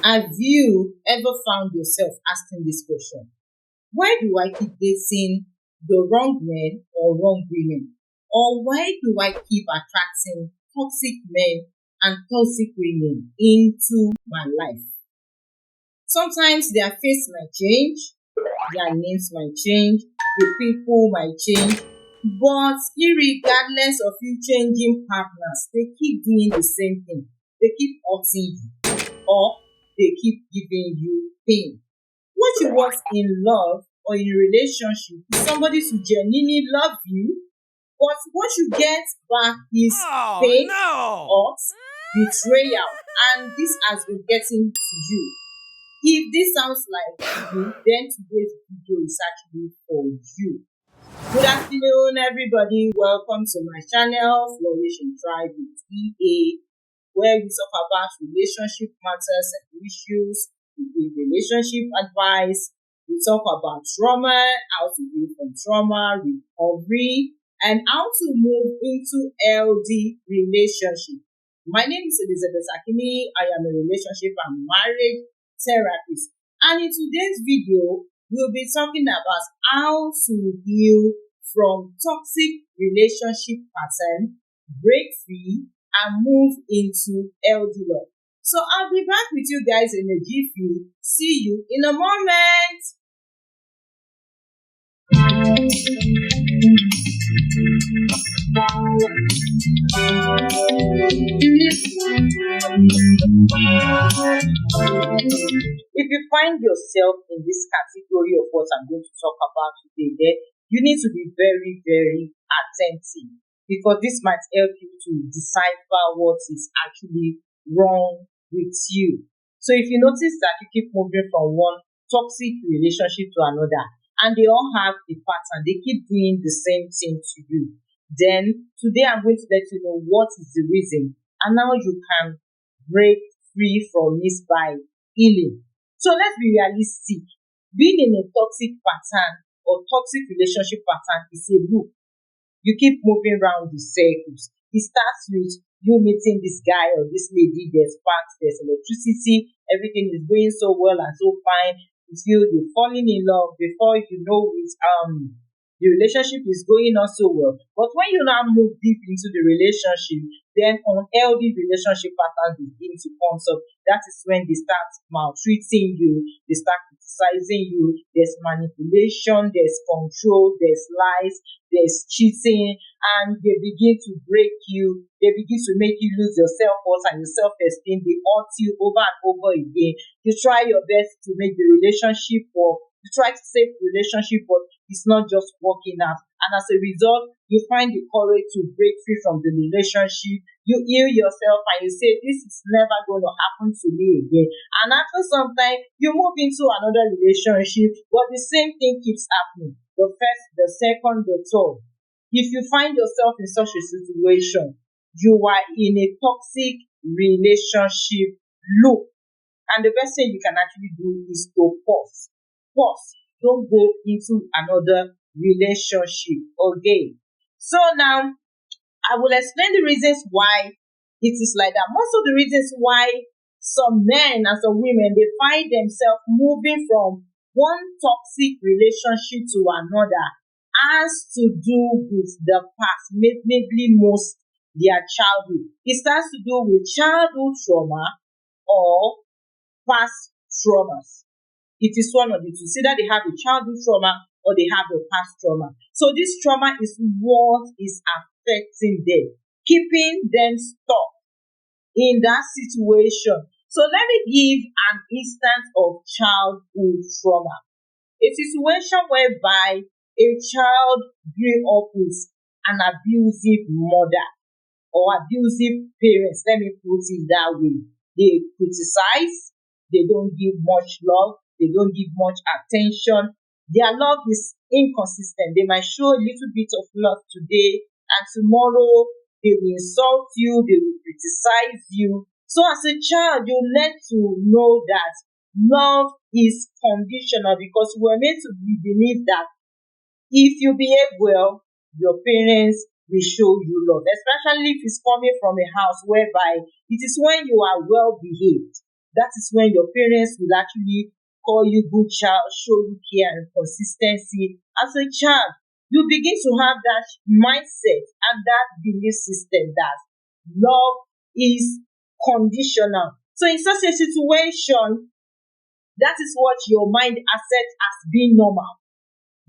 Have you ever found yourself asking this question? Why do I keep dating the wrong men or wrong women? Or why do I keep attracting toxic men and toxic women into my life? Sometimes their face might change, their names might change, the people might change, but irregardless of you changing partners, they keep doing the same thing. They keep hurting you or they keep giving you pain. What you want in love or in a relationship is somebody to genuinely love you, but what you get back is Oh pain, no! hurt, betrayal, and this has been getting to you. If this sounds like you, then today's video is actually for you. Good afternoon, everybody. Welcome to my channel, Flourish and Thrive with EA, where we talk about relationship matters and issues. We give relationship advice. We talk about trauma, how to heal from trauma, recovery, and how to move into healthy relationship. My name is Elizabeth Akini. I am a relationship and marriage therapist. And in today's video, we'll be talking about how to heal from toxic relationship pattern, break free, and move into healthy love. So I'll be back with you guys in a jiffy. See you in a moment. If you find yourself in this category of what I'm going to talk about today, then you need to be very, very attentive because this might help you to decipher what is actually wrong with you. So if you notice that you keep moving from one toxic relationship to another and they all have a pattern, they keep doing the same thing to you, then today I'm going to let you know what is the reason and how you can break free from this by healing. So let's be realistic. Being in a toxic pattern or toxic relationship pattern is a loop. You keep moving around the circles. It starts with you meeting this guy or this lady, there's sparks, there's electricity, everything is going so well and so fine. You feel you're falling in love before you know it, the relationship is going on so well. But when you now move deep into the relationship, then unhealthy relationship patterns begin to come up. That is when they start maltreating you, they start criticizing you, there's manipulation, there's control, there's lies, there's cheating, and they begin to break you, they begin to make you lose your self-worth and your self-esteem, they hurt you over and over again. You try your best to make the relationship work, you try to save the relationship, but it's not just working out. And as a result, you find the courage to break free from the relationship. You heal yourself and you say, this is never going to happen to me again. And after some time, you move into another relationship, but the same thing keeps happening. The first, the second, the third. If you find yourself in such a situation, you are in a toxic relationship loop. And the best thing you can actually do is to pause. Pause. Don't go into another relationship again. So now, I will explain the reasons why it is like that. Most of the reasons why some men and some women, they find themselves moving from one toxic relationship to another has to do with the past, mainly most their childhood. It has to do with childhood trauma or past traumas. It is one of the two. It's either they have a childhood trauma or they have a past trauma. So this trauma is what is affecting them, keeping them stuck in that situation. So let me give an instance of childhood trauma. A situation whereby a child grew up with an abusive mother or abusive parents. Let me put it that way. They criticize, they don't give much love, they don't give much attention. Their love is inconsistent. They might show a little bit of love today, and tomorrow they will insult you, they will criticize you. So as a child, you learn to know that love is conditional because we're meant to believe that if you behave well, your parents will show you love, especially if it's coming from a house whereby it is when you are well behaved That is when your parents will actually call you good child, show you care and consistency. As a child, you begin to have that mindset and that belief system that love is conditional. So in such a situation, that is what your mind accepts as being normal.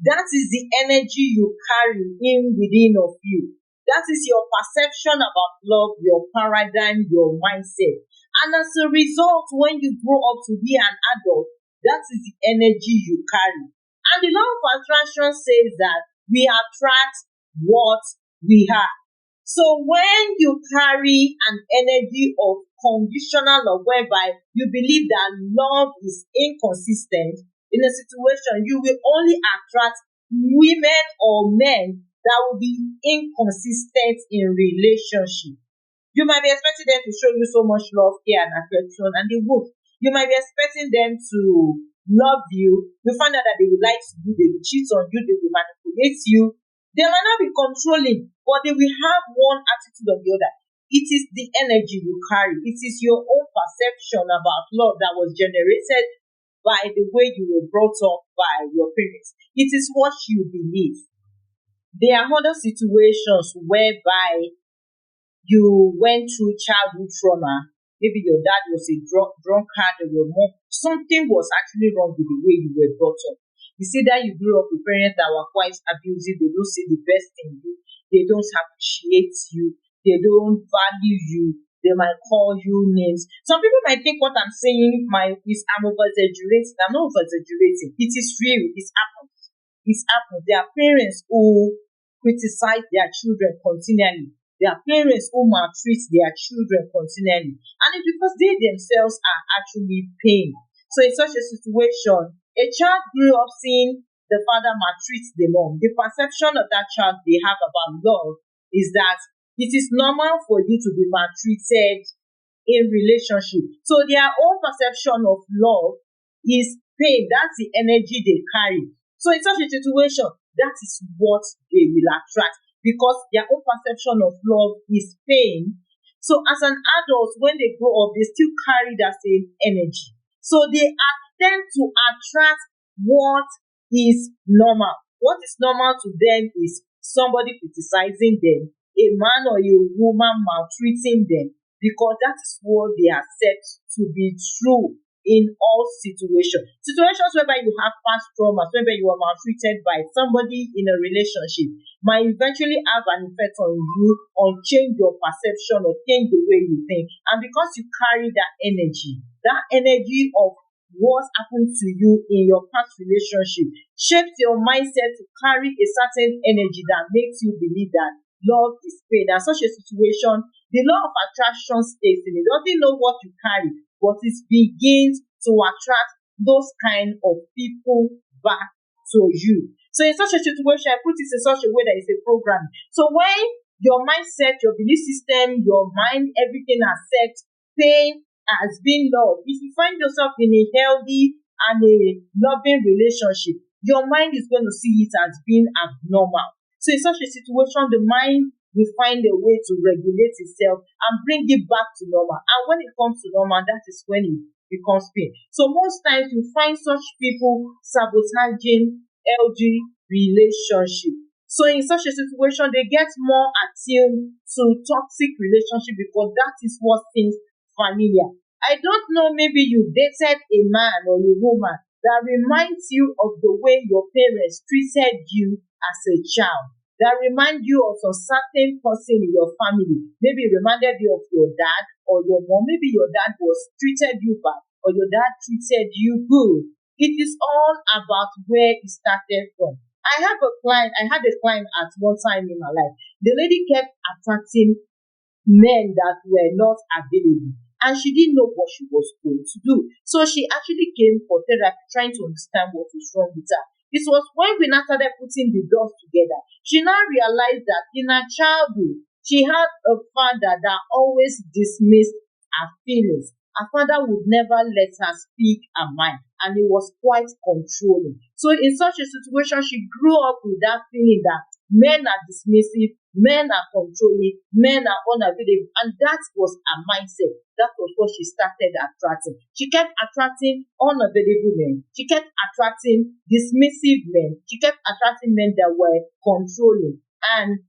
That is the energy you carry in within of you. That is your perception about love, your paradigm, your mindset. And as a result, when you grow up to be an adult, that is the energy you carry. And the law of attraction says that we attract what we are. So when you carry an energy of conditional love, whereby you believe that love is inconsistent, in a situation, you will only attract women or men that will be inconsistent in relationship. You might be expecting them to show you so much love, care, and affection, and they won't. You might be expecting them to love you. You find out that they will lie to you, they will cheat on you, they will manipulate you. They might not be controlling, but they will have one attitude or the other. It is the energy you carry. It is your own perception about love that was generated by the way you were brought up by your parents. It is what you believe. There are other situations whereby you went through childhood trauma. Maybe your dad was a drunkard, or your mom, something was actually wrong with the way you were brought up. You see that you grew up with parents that were quite abusive, they don't see the best in you, they don't appreciate you, they don't value you, they might call you names. Some people might think what I'm saying I'm over-exaggerating. I'm not over-exaggerating. It is real. It's happened. It's happened. There are parents who criticize their children continually. There are parents who maltreat their children continually. And it's because they themselves are actually pain. So in such a situation, a child grew up seeing the father maltreat the mom. The perception of that child they have about love is that it is normal for you to be maltreated in relationship. So their own perception of love is pain. That's the energy they carry. So in such a situation, that is what they will attract, because their own perception of love is pain. So as an adult, when they grow up, they still carry that same energy. So they tend to attract what is normal. What is normal to them is somebody criticizing them, a man or a woman maltreating them, because that is what they accept to be true in all situations. Situations whereby you have past traumas, whereby you were maltreated by somebody in a relationship, might eventually have an effect on you, on change your perception or change the way you think. And because you carry that energy of what happened to you in your past relationship shapes your mindset to carry a certain energy that makes you believe that love is pain. And such a situation, the law of attraction stays in it. It doesn't know what you carry, but it begins to attract those kind of people back to you. So in such a situation, I put it in such a way that it's a program. So when your mindset, your belief system, your mind, everything accepts pain as being love. If you find yourself in a healthy and a loving relationship, your mind is going to see it as being abnormal. So in such a situation, the mind will find a way to regulate itself and bring it back to normal. And when it comes to normal, that is when it becomes pain. So most times you find such people sabotaging healthy relationship. So in such a situation, they get more attuned to toxic relationship because that is what seems familiar. I don't know, maybe you dated a man or a woman that reminds you of the way your parents treated you as a child, that remind you of a certain person in your family. Maybe it reminded you of your dad or your mom. Maybe your dad was treated you bad or your dad treated you good. It is all about where it started from. I had a client at one time in my life. The lady kept attracting men that were not available, and she didn't know what she was going to do. So she actually came for therapy, trying to understand what was wrong with her. It was when we now started putting the dots together, she now realized that in her childhood, she had a father that always dismissed her feelings. Her father would never let her speak her mind, and he was quite controlling. So in such a situation, she grew up with that feeling that Men are dismissive, men are controlling, men are unavailable, and that was her mindset. That was what she started attracting. She kept attracting unavailable men. She kept attracting dismissive men. She kept attracting men that were controlling. And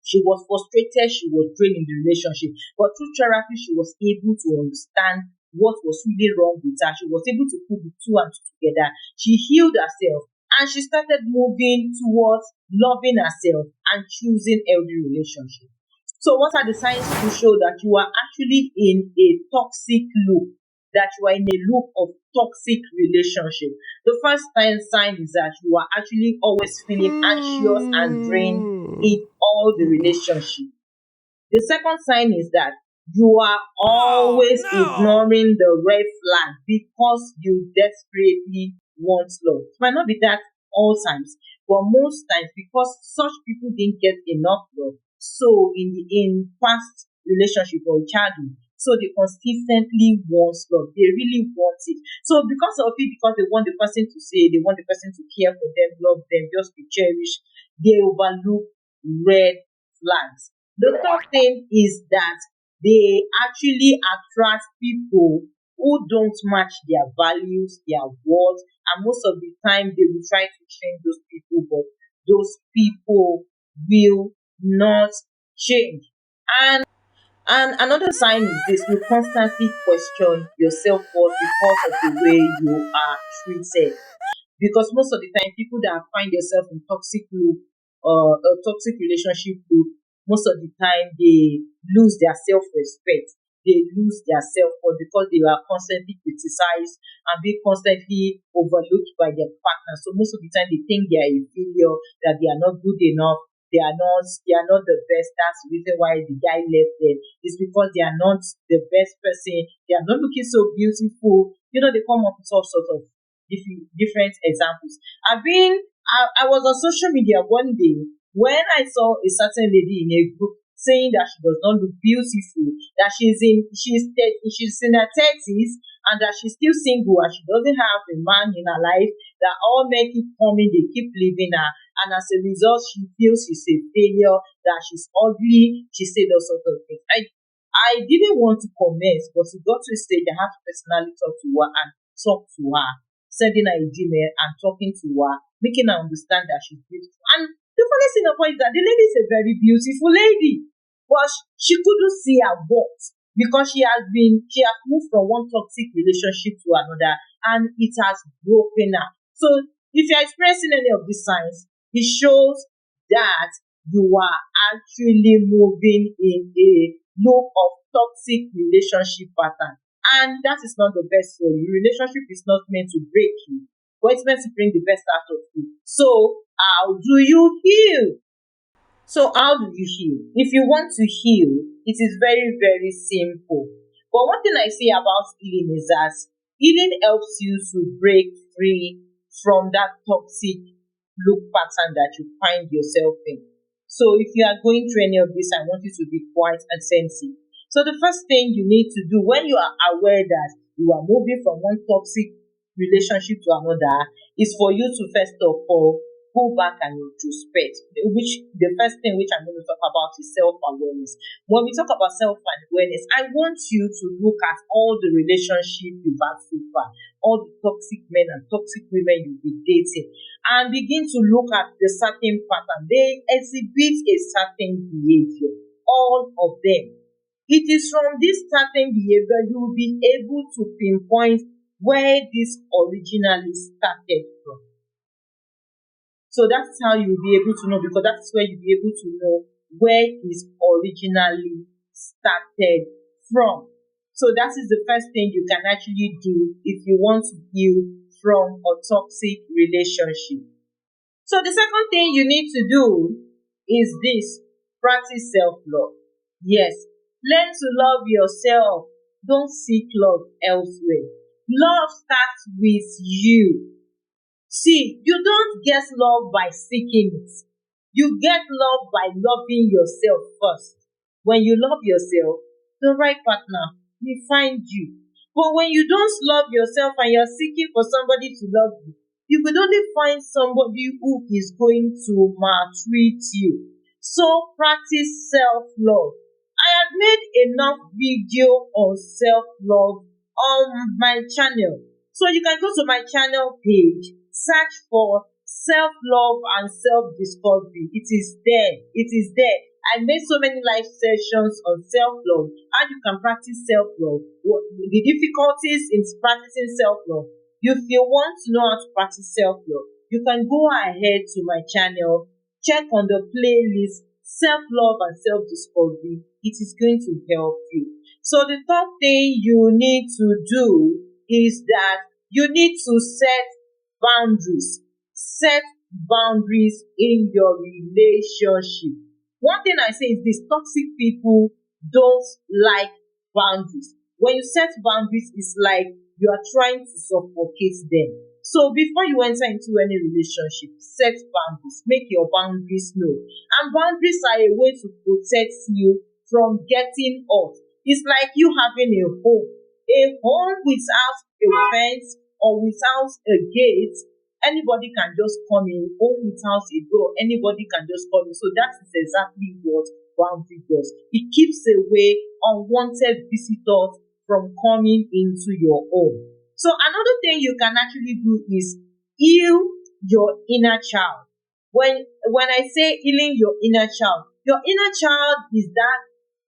she was frustrated, she was drained in the relationship. But through therapy, she was able to understand what was really wrong with her. She was able to put the two and two together. She healed herself and she started moving towards loving herself and choosing healthy relationship. So what are the signs to show that you are actually in a toxic loop, that you are in a loop of toxic relationship? The first sign is that you are actually always feeling anxious and drained in all the relationship. The second sign is that you are always ignoring the red flag because you desperately want love. It might not be that all times, but most times because such people didn't get enough love. So in past relationship or childhood, so they consistently want love. They really want it. So because of it, because they want the person to say, they want the person to care for them, love them, just be cherished, they overlook red flags. The third thing is that they actually attract people who don't match their values, their worth, and most of the time they will try to change those people, but those people will not change. And another sign is this: you constantly question your self-worth because of the way you are treated. Because most of the time, people that find themselves in toxic loop or a toxic relationship loop, most of the time they lose their self-respect. They lose their self-worth because they are constantly criticized and being constantly overlooked by their partner. So most of the time they think they are a failure, that they are not good enough, they are not the best. That's the reason why the guy left them. It's because they are not the best person. They are not looking so beautiful. They come up with all sorts of different examples. I was on social media one day when I saw a certain lady in a group saying that she does not look beautiful, that she's in her thirties and that she's still single and she doesn't have a man in her life, that all men keep coming, they keep leaving her, and as a result she feels she's a failure, that she's ugly. She said all sorts of things. I didn't want to comment, but it got to a stage I had to personally talk to her, sending her a Gmail and talking to her, making her understand that she's beautiful. And the funny thing about it is that the lady is a very beautiful lady, but she couldn't see her worth because she has moved from one toxic relationship to another, and it has broken her. So if you are experiencing any of these signs, it shows that you are actually moving in a loop of toxic relationship pattern. And that is not the best for you. Relationship is not meant to break you, but it's meant to bring the best out of you. So how do you heal? So how do you heal? If you want to heal, it is very, very simple. But one thing I say about healing is that healing helps you to break free from that toxic loop pattern that you find yourself in. So if you are going through any of this, I want you to be quiet and sensitive. So the first thing you need to do when you are aware that you are moving from one toxic relationship to another is for you to first of all go back and introspect. Which the first thing which I'm going to talk about is self-awareness. When we talk about self-awareness, I want you to look at all the relationships you've had so far, all the toxic men and toxic women you've been dating, and begin to look at the certain pattern. They exhibit a certain behavior, all of them. It is from this certain behavior you will be able to pinpoint where this originally started from. So that's how you'll be able to know, because that's where you'll be able to know where it originally started from. So that is the first thing you can actually do if you want to heal from a toxic relationship. So the second thing you need to do is this: practice self-love. Yes, learn to love yourself. Don't seek love elsewhere. Love starts with you. See, you don't get love by seeking it. You get love by loving yourself first. When you love yourself, the right partner will find you. But when you don't love yourself and you're seeking for somebody to love you, You could only find somebody who is going to maltreat you. So practice self-love. I have made enough video on self-love on my channel. So you can go to my channel page, search for self-love and self-discovery. It is there. It is there. I made so many live sessions on self-love, how you can practice self-love, the difficulties in practicing self-love. If you want to know how to practice self-love, you can go ahead to my channel, check on the playlist self-love and self-discovery. It is going to help you. So the third thing you need to do is that you need to set boundaries. Set boundaries in your relationship. One thing I say is this: toxic people don't like boundaries. When you set boundaries, it's like you are trying to suffocate them. So before you enter into any relationship, set boundaries. Make your boundaries known. And boundaries are a way to protect you from getting hurt. It's like you having a home. A home without a fence or without a gate, anybody can just come in. Home without a door, anybody can just come in. So that is exactly what boundary does. It keeps away unwanted visitors from coming into your home. So another thing you can actually do is heal your inner child. When I say healing your inner child is that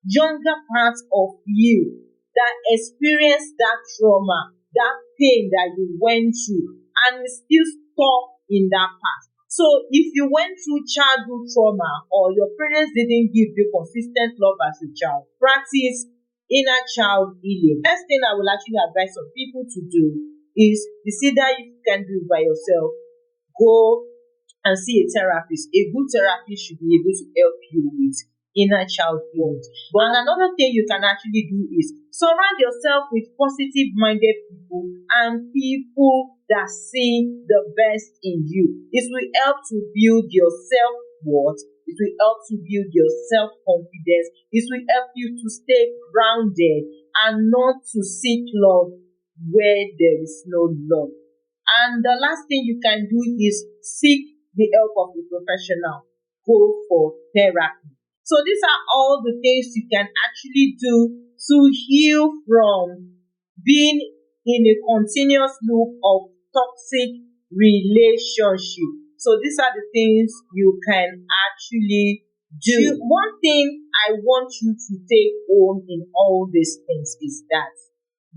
younger part of you that experienced that trauma, that pain that you went through, and is still stuck in that past. So if you went through childhood trauma or your parents didn't give you consistent love as a child, practice inner child healing. First thing I will actually advise some people to do is, you see that if you can do it by yourself, go and see a therapist. A good therapist should be able to help you with inner child healing. But another thing you can actually do is surround yourself with positive minded people and people that see the best in you. It will help to build your self-worth. It will help to build your self-confidence. It will help you to stay grounded and not to seek love where there is no love. And the last thing you can do is seek the help of a professional. Go for therapy. So these are all the things you can actually do to heal from being in a continuous loop of toxic relationship. So these are the things you can actually do. One thing I want you to take home in all these things is that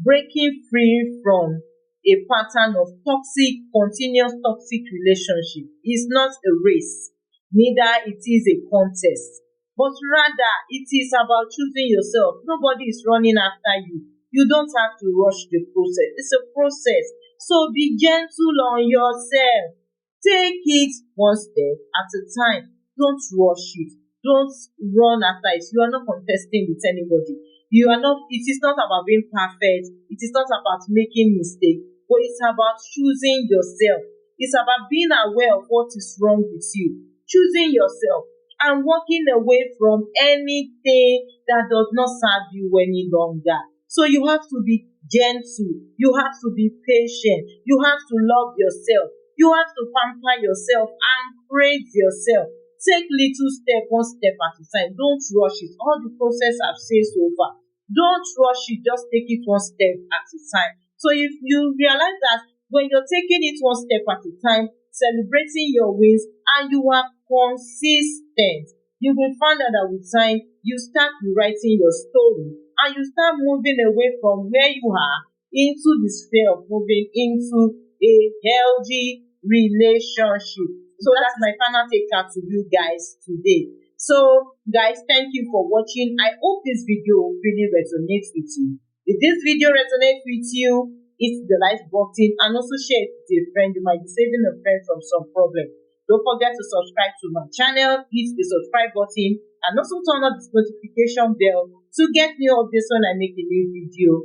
breaking free from a pattern of continuous toxic relationship is not a race, neither it is a contest, but rather it is about choosing yourself. Nobody is running after you. You don't have to rush the process. It's a process. So be gentle on yourself. Take it one step at a time. Don't rush it. Don't run after it. You are not contesting with anybody. It is not about being perfect. It is not about making mistakes, but it's about choosing yourself. It's about being aware of what is wrong with you, choosing yourself, and walking away from anything that does not serve you any longer. So you have to be gentle. You have to be patient. You have to love yourself. You have to pamper yourself and praise yourself. Take little step, one step at a time. Don't rush it. All the process I've said so far, don't rush it. Just take it one step at a time. So if you realize that when you're taking it one step at a time, celebrating your wins, and you are consistent, you will find out that with time, you start rewriting your story and you start moving away from where you are into the sphere of moving into a healthy relationship. So that's my final take out to you guys today. So guys, thank you for watching. I hope this video really resonates with you. If this video resonates with you, hit the like button and also share it with a friend. You might be saving a friend from some problem. Don't forget to subscribe to my channel, hit the subscribe button, and also turn on the notification bell to get new updates when I make a new video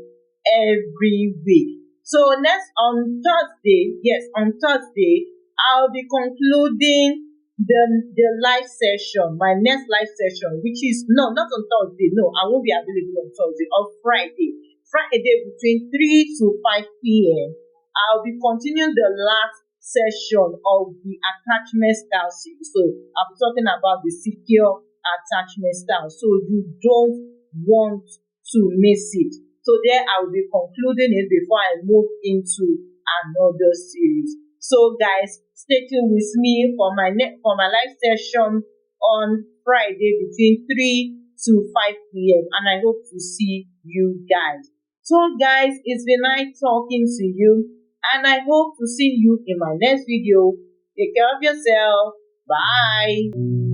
every week. So next on Thursday, I'll be concluding the live session, my next live session, which is not on Thursday. No, I won't be available on Thursday, on Friday between 3 to 5 p.m. I'll be continuing the last session of the attachment style series. So I'll be talking about the secure attachment style. So you don't want to miss it. So there I will be concluding it before I move into another series. So guys, stay tuned with me for my live session on Friday between 3 to 5 p.m. and I hope to see you guys. So guys, it's been nice talking to you and I hope to see you in my next video. Take care of yourself. Bye.